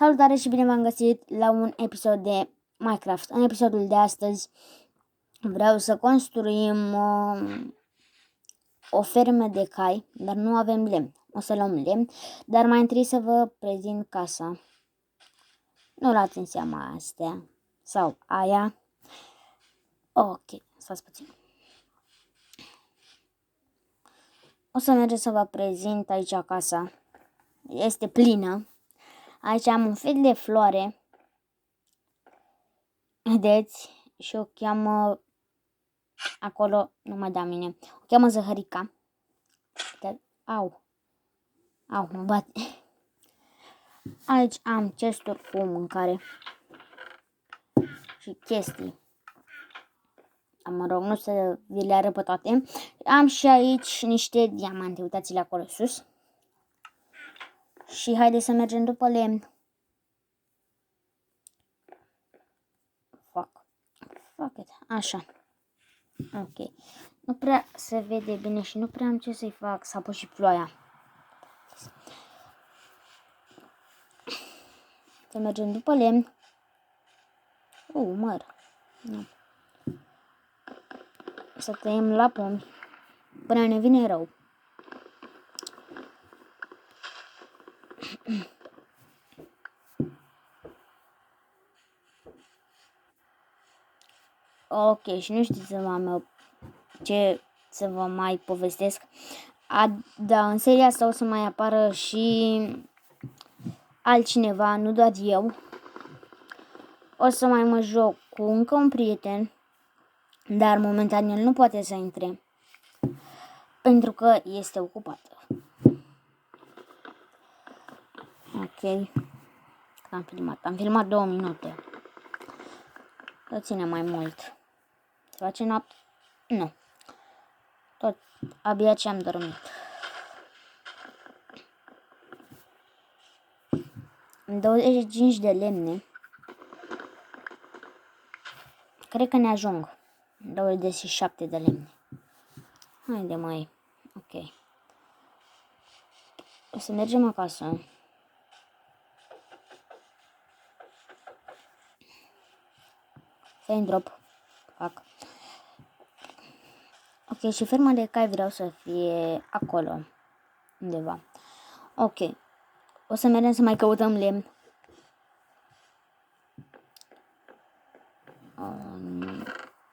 Salutare și bine v-am găsit la un episod de Minecraft. În episodul de astăzi vreau să construim o fermă de cai, dar nu avem lemn. O să luăm lemn, dar mai întâi să vă prezint casa. Nu luați în seama astea sau aia. Ok, stați puțin. O să mergem să vă prezint aici casa. Este plină. Aici am un fel de floare. Vedeți? Și o cheamă acolo, nu mă da mine. O cheamă Zăhărica. Au, mă bate. Aici am chesturi cu mâncare și chestii. Mă rog, nu să vi le arăt pe toate. Am și aici niște diamante, uitați-le acolo sus. Și haideți să mergem după lemn. Fuck it. Așa. Ok. Nu prea se vede bine și nu prea am ce să-i fac, să apă și ploaia. Să mergem după lemn. Măr. Nu. Să tăiem la pomi până ne vine rău. Ok, și nu știți ce să vă mai povestesc. Da, în seria asta o să mai apară și altcineva, nu doar eu. O să mai mă joc cu încă un prieten, dar momentan el nu poate să intre pentru că este ocupat. Ok. Am filmat 2 minute. Să ține mai mult. Se face noapte? Nu. Tot abia ce am dormit. În 25 de lemne. Cred că ne ajung. 27 de lemne. Haide mai. Ok. O să mergem acasă. Să-i drop. Fac. Ok, și ferma de cai vreau să fie acolo. Undeva. Ok. O să mergem să mai căutăm lemn.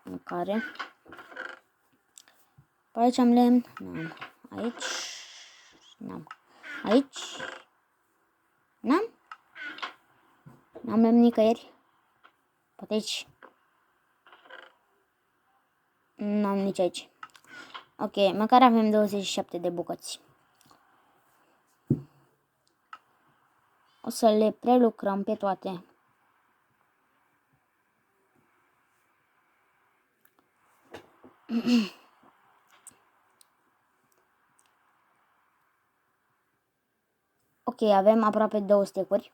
Mâncare. Pe aici am lemn. N-am. Aici. N-am. Aici. N-am. N-am lemn nicăieri. Poate aici. N-am nici aici. Ok, măcar avem 27 de bucăți. O să le prelucrăm pe toate. Ok, avem aproape 2 stecuri.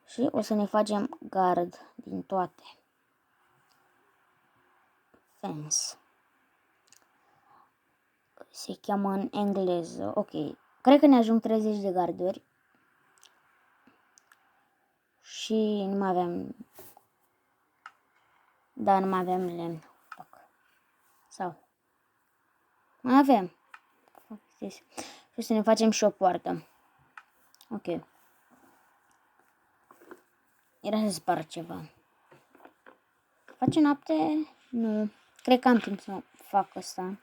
Și o să ne facem gard din toate. Fence. Se cheamă în engleză. Ok. Cred că ne ajung 30 de garduri. Și nu mai avem... Da, nu mai avem lemn. Sau... Mai avem. Și o să ne facem și o poartă. Ok. Era să sparg ceva. Face noapte? Nu. Cred că am timp să fac asta.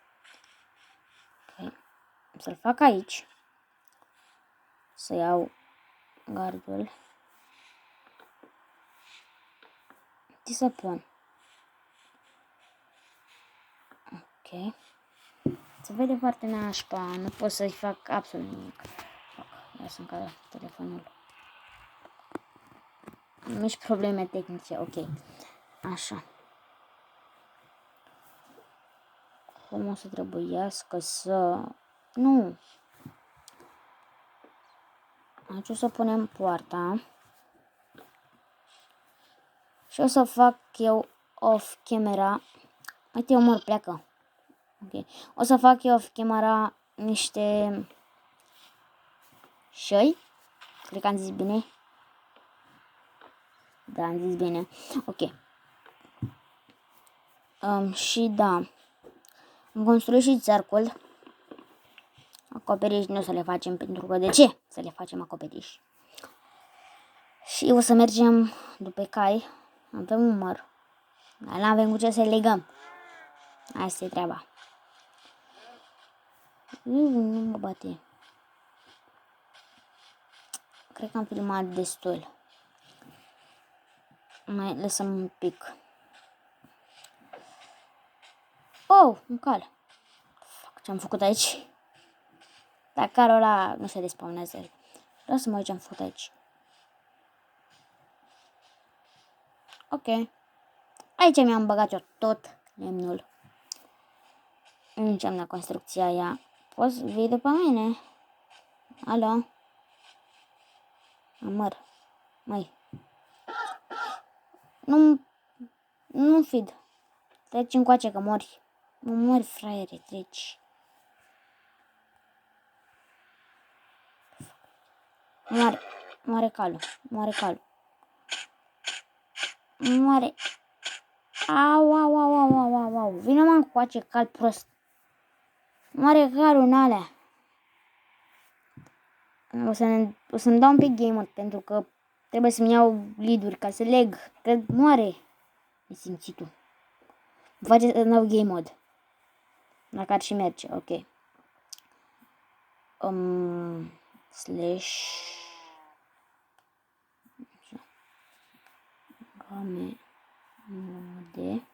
Ok. Să-l fac aici. Să iau gardul. Ce să pun? Ok. Se vede foarte nașpa. Nu pot să-i fac absolut nimic. Ia să încarc telefonul. Nici probleme tehnice. Ok. Așa. Cum o să trebuiască să... Nu. Aici o să punem poarta. Și o să fac eu off camera. Uite, eu mor, pleacă. Ok. O să fac eu off camera niște șăi. Cred că am zis bine. Da, am zis bine. Ok. Și da. Am construit și țărcul. Acoperiș nu o să le facem pentru că de ce să le facem acoperiș? Și o să mergem după cai. Avem un măr. Dar nu avem cu ce să legăm. Asta e treaba. Nu mă bate. Cred că am filmat destul. Mai lăsăm un pic. Oh, un cal. Ce-am făcut aici? Dar calul ăla nu se despawnează. Vreau să mă uit ce-am făcut aici. Ok. Aici mi-am băgat eu tot lemnul. Nu înseamnă construcția aia. Poți vii după mine? Alo? Amăr. Măi. Nu feed. Treci încoace că mori. Mă mori, fraiere, treci. Moare calul. Moare calul. Moare. Au. Vino mă încoace, cal prost. Moare calul în alea. O să-mi dau un pic game mode pentru că trebuie să-mi iau lead-uri ca să leg. Că moare nesimțitul. Îmi face să dau game mode. Dacă ar și merge, ok. Slash game mode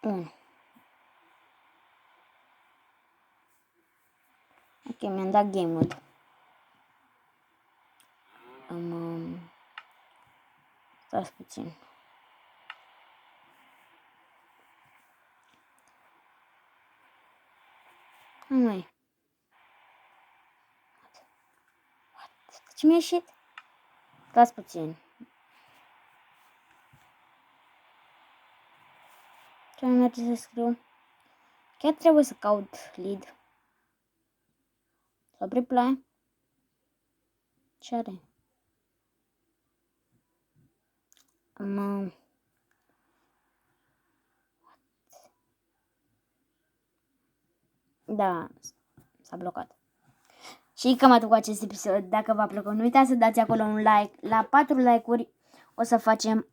1. Ok, mi-am dat game mode. Stați puțin. Măi. Ce mi-a ieșit? Stați puțin. Ce mai merge să scriu? Chiar trebuie să caut lead. Sau reply. Ce are? Da, s-a blocat. Și cam atât cu acest episod. Dacă v-a plăcut, nu uitați să dați acolo un like. La 4 like-uri o să facem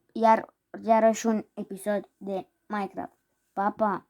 iarăși un episod de Minecraft. Pa, pa!